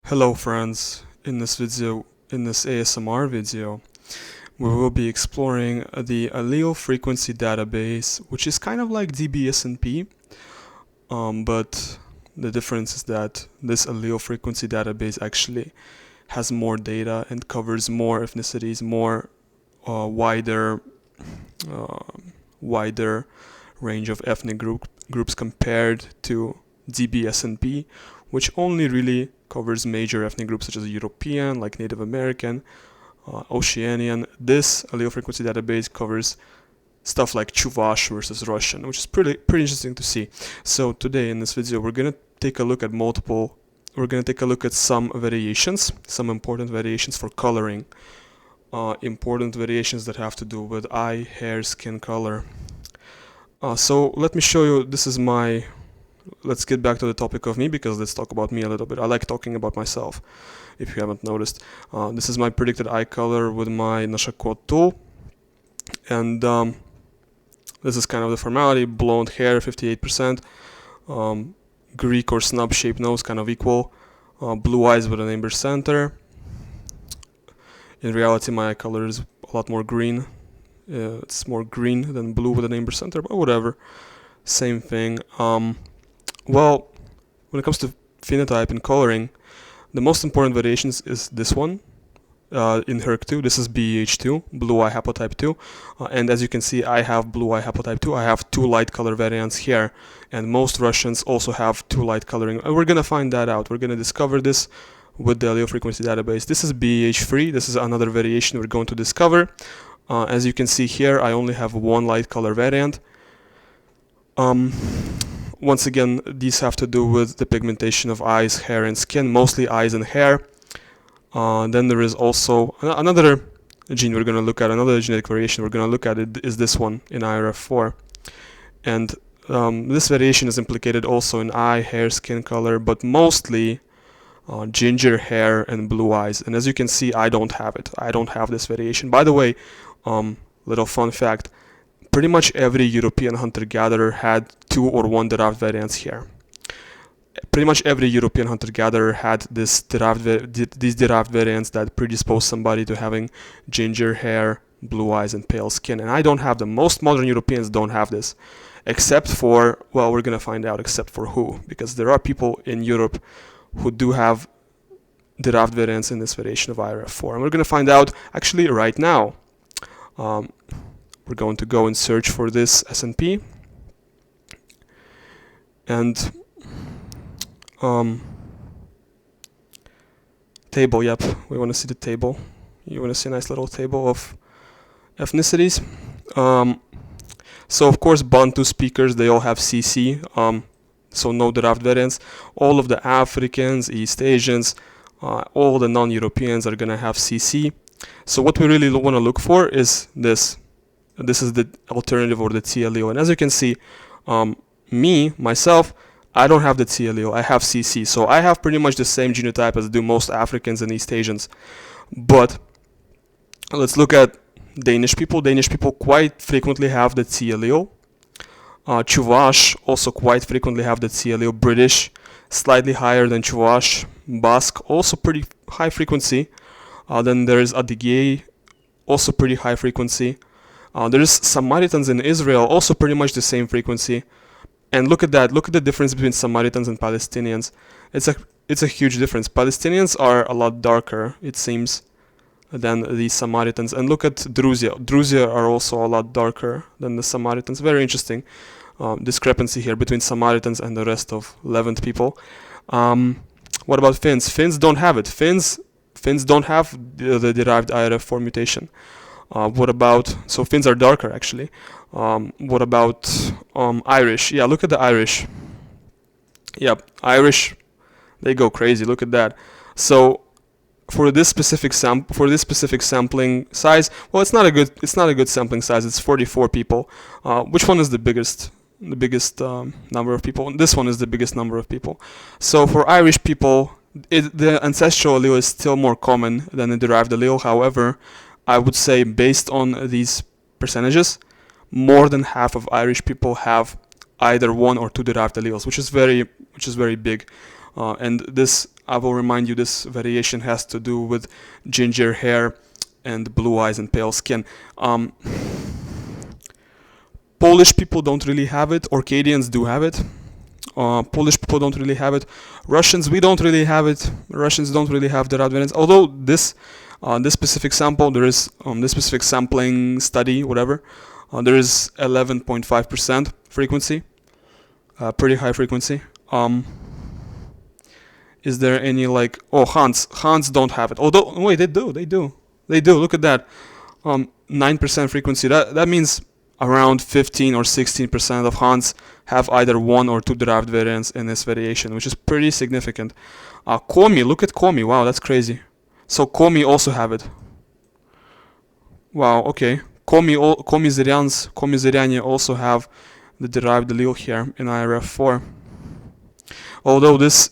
Hello friends, in this ASMR video, we will be exploring the allele frequency database, which is kind of like DBSNP, but the difference is that this allele frequency database actually has more data and covers more ethnicities, more wider range of ethnic groups compared to DBSNP, which only really covers major ethnic groups such as European, like Native American, Oceanian. This allele frequency database covers stuff like Chuvash versus Russian, which is pretty interesting to see. So today in this video we're gonna take a look at some variations, some important variations for coloring, important variations that have to do with eye, hair, skin color. So let me show you. Let's get back to the topic of me, because let's talk about me a little bit. I like talking about myself, if you haven't noticed. This is my predicted eye color with my NOSHACOT tool, and this is kind of the formality. Blonde hair 58%, Greek or snub shaped nose kind of equal, blue eyes with an amber center. In reality my eye color is a lot more green. It's more green than blue with an amber center, but whatever, same thing. Well, when it comes to phenotype and coloring, the most important variations is this one in HERC2. This is BEH2, blue eye haplotype 2, and as you can see, I have blue eye haplotype 2. I have two light color variants here, and most Russians also have two light coloring, and we're gonna find that out. We're gonna discover this with the allele frequency database. This is BEH3. This is another variation we're going to discover. As you can see here, I only have one light color variant. Once again, these have to do with the pigmentation of eyes, hair, and skin, mostly eyes and hair. Then there is also another gene we're going to look at, another genetic variation we're going to look at, is this one in IRF4. And this variation is implicated also in eye, hair, skin color, but mostly ginger hair and blue eyes. And as you can see, I don't have it. I don't have this variation. By the way, little fun fact, pretty much every European hunter-gatherer had two or one derived variants here. Pretty much every European hunter-gatherer had these derived variants that predispose somebody to having ginger hair, blue eyes, and pale skin. And I don't have them. Most modern Europeans don't have this, except for, well, we're going to find out except for who, because there are people in Europe who do have derived variants in this variation of IRF4. And we're going to find out actually right now. We're going to go and search for this SNP, and table, yep, we want to see the table. You want to see a nice little table of ethnicities. So of course Bantu speakers, they all have CC, so no derived variants. All of the Africans, East Asians, all the non-Europeans are going to have CC. So what we really want to look for is this. This is the alternative, or the T allele. And as you can see, myself, I don't have the T allele. I have CC. So I have pretty much the same genotype as do most Africans and East Asians. But let's look at Danish people. Danish people quite frequently have the T allele. Chuvash also quite frequently have the T allele. British, slightly higher than Chuvash. Basque, also pretty high frequency. Then there is Adigay, also pretty high frequency. There is Samaritans in Israel, also pretty much the same frequency. And look at that. Look at the difference between Samaritans and Palestinians. It's a huge difference. Palestinians are a lot darker, it seems, than the Samaritans. And look at Druzia. Druzia are also a lot darker than the Samaritans. Very interesting discrepancy here between Samaritans and the rest of Levant people. What about Finns? Finns don't have it. Finns don't have the derived IRF4 mutation. What about, so Finns are darker actually. What about Irish? Yeah, look at the Irish. Yep, Irish, they go crazy. Look at that. So for this specific sampling size, well, it's not a good sampling size. It's 44 people. Which one is the biggest number of people? This one is the biggest number of people. So for Irish people, the ancestral allele is still more common than the derived allele. However, I would say based on these percentages, more than half of Irish people have either one or two derived alleles, which is very big. And this I will remind you this variation has to do with ginger hair and blue eyes and pale skin. Polish people don't really have it. Orcadians do have it. Polish people don't really have it. Russians, we don't really have it. Russians don't really have the variants. Although this specific sample, there is this specific sampling study, whatever, there is 11.5% frequency, pretty high frequency. Is there any like, oh, Hans don't have it. Although wait, they do. Look at that, 9% frequency. That means around 15 or 16% of Hans have either one or two derived variants in this variation, which is pretty significant. Komi, look at Komi. Wow, that's crazy. So Komi also have it. Wow, okay. Komi Ziriani also have the derived allele here in IRF4. Although this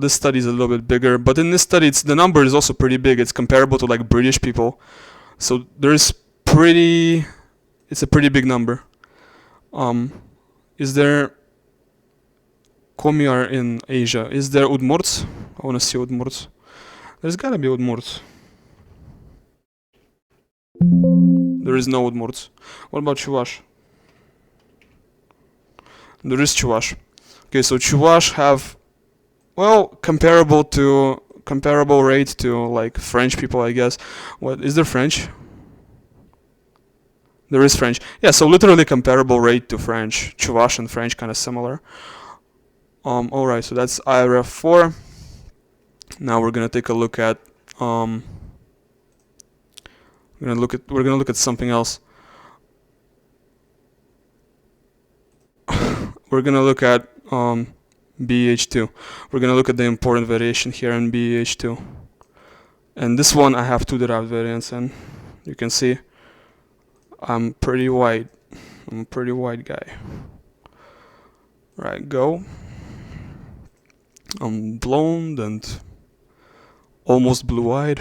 study is a little bit bigger, but in this study the number is also pretty big. It's comparable to like British people, so it's a pretty big number. Is there Komi are in Asia? Is there Udmurts? I want to see Udmurts. There's gotta be Udmurts. There is no Udmurts. What about Chuvash? There is Chuvash. Okay, so Chuvash have, well, comparable rate to like French people, I guess. What is there French? There is French. Yeah, so literally comparable rate to French. Chuvash and French kind of similar. Alright, so that's IRF4. Now we're gonna take a look at we're gonna look at something else. We're gonna look at BH2. We're gonna look at the important variation here in BH2. And this one I have two derived variants, and you can see I'm pretty white. I'm a pretty white guy. Right, go. I'm blonde and almost blue-eyed.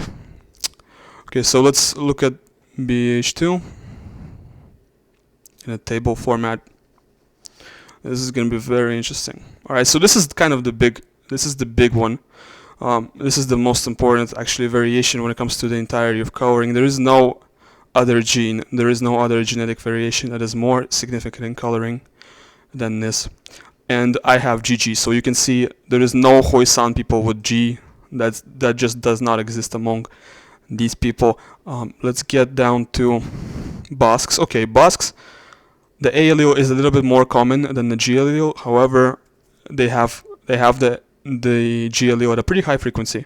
Okay, so let's look at BH2 in a table format. This is going to be very interesting. Alright, so this is kind of the big one. This is the most important, actually, variation when it comes to the entirety of coloring. There is no other gene, there is no other genetic variation that is more significant in coloring than this. And I have GG, so you can see there is no Khoisan people with G. That just does not exist among these people. Let's get down to Basques. Okay, Basques, the A allele is a little bit more common than the G allele. However, they have the G allele at a pretty high frequency.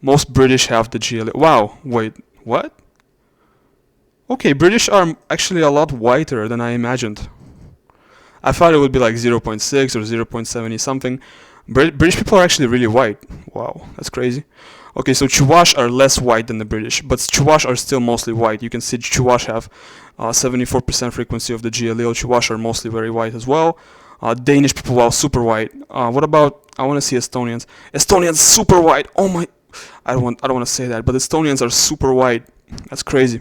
Most British have the G allele. Wow, wait, what? Okay, British are actually a lot whiter than I imagined. I thought it would be like 0.6 or 0.70 something. British people are actually really white. Wow, that's crazy. Okay, so Chuvash are less white than the British, but Chuvash are still mostly white. You can see Chuvash have 74% frequency of the G allele. Chuvash are mostly very white as well. Danish people, well, super white. What about, I want to see Estonians. Estonians super white. Oh my, I don't want to say that, but Estonians are super white. That's crazy.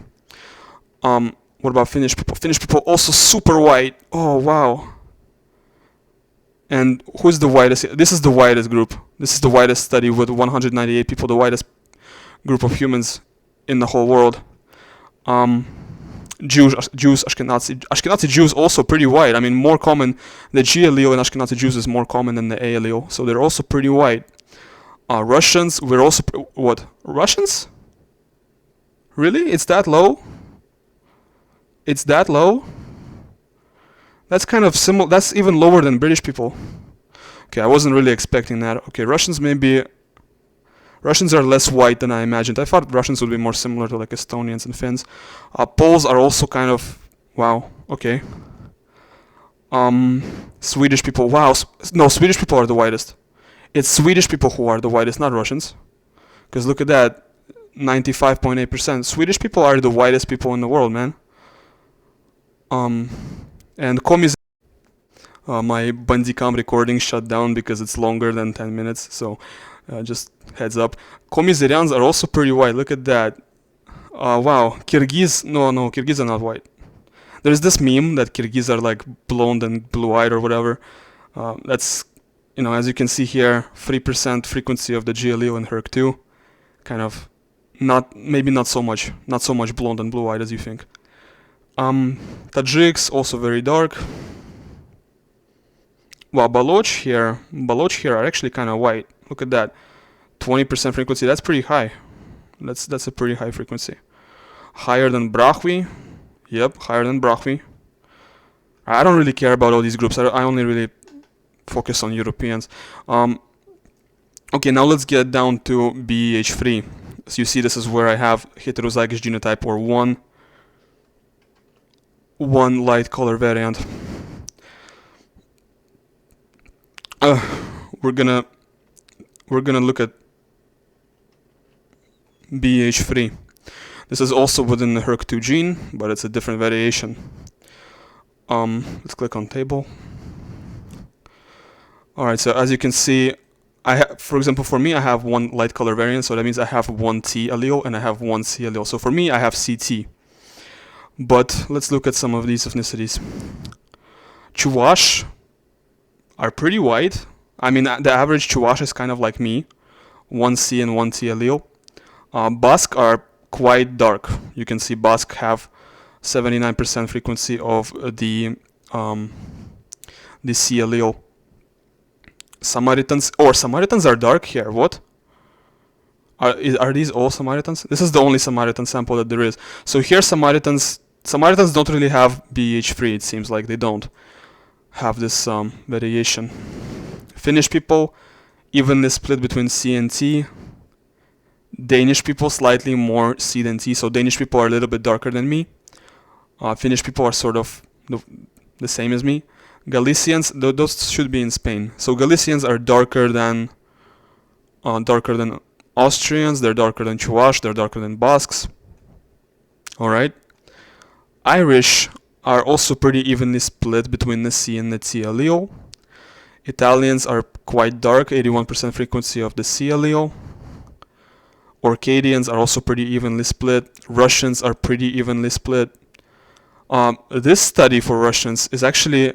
What about Finnish people? Finnish people also super white. Oh wow. And who's the whitest? This is the whitest group. This is the whitest study with 198 people, the whitest group of humans in the whole world. Jews, Ashkenazi Jews also pretty white. I mean, more common. The G allele in Ashkenazi Jews is more common than the A allele, so they're also pretty white. Russians, we're also what? Russians? Really? It's that low? It's that low? That's kind of similar. That's even lower than British people. Okay, I wasn't really expecting that. Okay, Russians are less white than I imagined. I thought Russians would be more similar to like Estonians and Finns. Poles are also kind of, wow, okay. Swedish people, wow, no, Swedish people are the whitest. It's Swedish people who are the whitest, not Russians. Because look at that, 95.8%. Swedish people are the whitest people in the world, man. And Komi's my Bandicam recording shut down because it's longer than 10 minutes, so just heads up. Komizerians are also pretty white, look at that. Wow, Kyrgyz, no, Kyrgyz are not white. There's this meme that Kyrgyz are like blonde and blue-eyed or whatever. That's you know, as you can see here, 3% frequency of the G allele in HERC2, kind of maybe not so much blonde and blue-eyed as you think. Tajiks also very dark. Well, Baloch here are actually kind of white. Look at that, 20% frequency. That's pretty high. That's a pretty high frequency. Higher than Brahvi. Yep, higher than Brahvi. I don't really care about all these groups. I only really focus on Europeans. Okay, now let's get down to BEH3. So you see, this is where I have heterozygous genotype, or one light color variant. We're gonna look at BEH3. This is also within the HERC2 gene, but it's a different variation. Let's click on table. Alright, so as you can see, for example, for me, I have one light color variant, so that means I have one T allele and I have one C allele. So for me, I have CT. But let's look at some of these ethnicities. Chuvash are pretty white. I mean, the average Chuvash is kind of like me, one C and one T allele. Basque are quite dark. You can see Basque have 79% frequency of the C allele. Samaritans are dark here. What? Are these all Samaritans? This is the only Samaritan sample that there is. So here Samaritans don't really have BH3. It seems like they don't have this variation. Finnish people evenly split between C and T. Danish people slightly more C than T. So Danish people are a little bit darker than me. Finnish people are sort of the same as me. Galicians, those should be in Spain. So Galicians are darker than Austrians. They're darker than Chuvash. They're darker than Basques. All right. Irish are also pretty evenly split between the C and the T allele. Italians are quite dark, 81% frequency of the C allele. Orcadians are also pretty evenly split. Russians are pretty evenly split. This study for Russians is actually,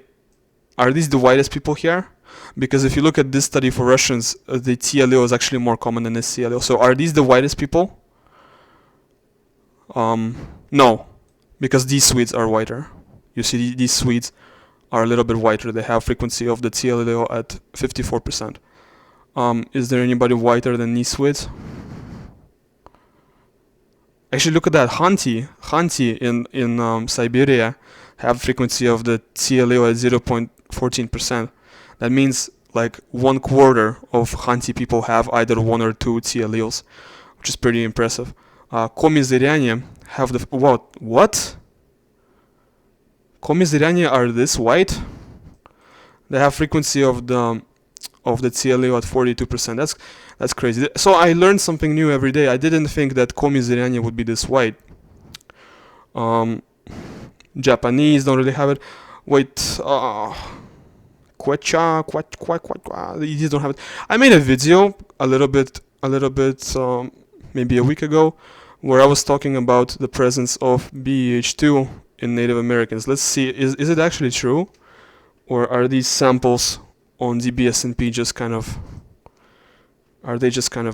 are these the whitest people here? Because if you look at this study for Russians, the T allele is actually more common than the C allele. So are these the whitest people? No, because these Swedes are whiter. You see, these Swedes are a little bit whiter. They have frequency of the T allele at 54%. Is there anybody whiter than these Swedes? Actually, look at that. Khanty in Siberia have frequency of the T allele at 0.14%. That means like 1/4 of Khanty people have either one or two T alleles, which is pretty impressive. Komi-Ziriani have the what? Komi-Ziriani are this white? They have frequency of the T allele at 42%. That's crazy. So I learned something new every day. I didn't think that Komi-Ziriani would be this white. Japanese don't really have it. Wait, Quechua, these don't have it. I made a video a little bit maybe a week ago, where I was talking about the presence of BEH2 in Native Americans. Let's see, is it actually true, or are these samples on DBSNP just kind of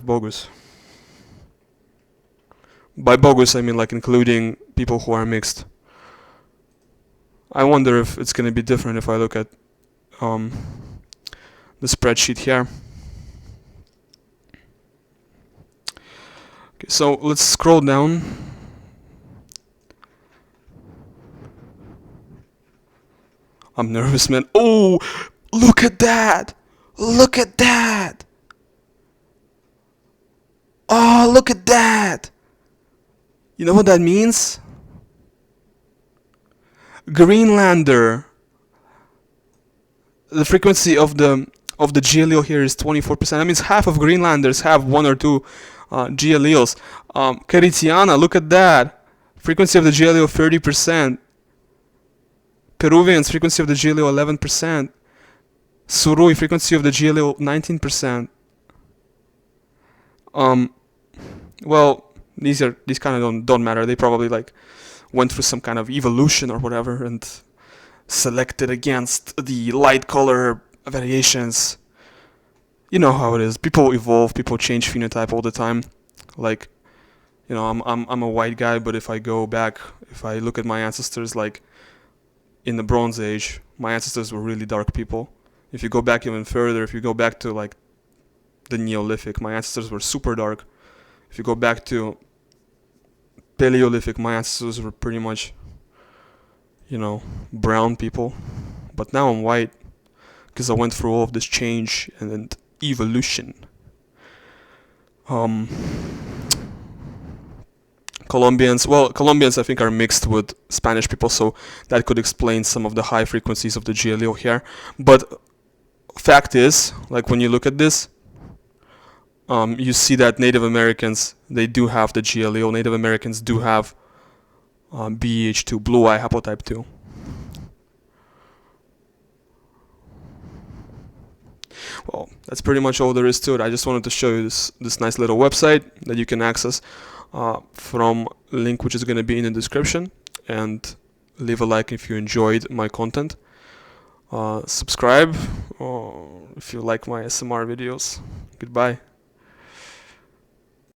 bogus? By bogus, I mean like including people who are mixed. I wonder if it's going to be different if I look at the spreadsheet here. Okay, so let's scroll down. I'm nervous, man. Oh, look at that! Look at that! Oh, look at that! You know what that means? Greenlander. The frequency of the G allele here is 24%. That means half of Greenlanders have one or two G alleles. Caritiana, look at that. Frequency of the G allele 30%. Peruvians, frequency of the G allele 11%. Surui, frequency of the G allele 19%. Well, these kind of don't matter. They probably like went through some kind of evolution or whatever and selected against the light color variations. you know how it is. People evolve, people change phenotype all the time. Like, you know, I'm a white guy, but if I go back, if I look at my ancestors, like in the Bronze Age, my ancestors were really dark people. If you go back even further, if you go back to like the Neolithic, my ancestors were super dark. If you go back to Paleolithic, my ancestors were pretty much, you know, brown people. But now I'm white because I went through all of this change and evolution. Colombians I think are mixed with Spanish people, so that could explain some of the high frequencies of the G allele here. But fact is, like when you look at this, you see that Native Americans, they do have the G allele. Native Americans do have BEH2, blue eye haplotype 2. Well, that's pretty much all there is to it. I just wanted to show you this nice little website that you can access from a link which is going to be in the description, and leave a like if you enjoyed my content. Subscribe if you like my SMR videos. Goodbye.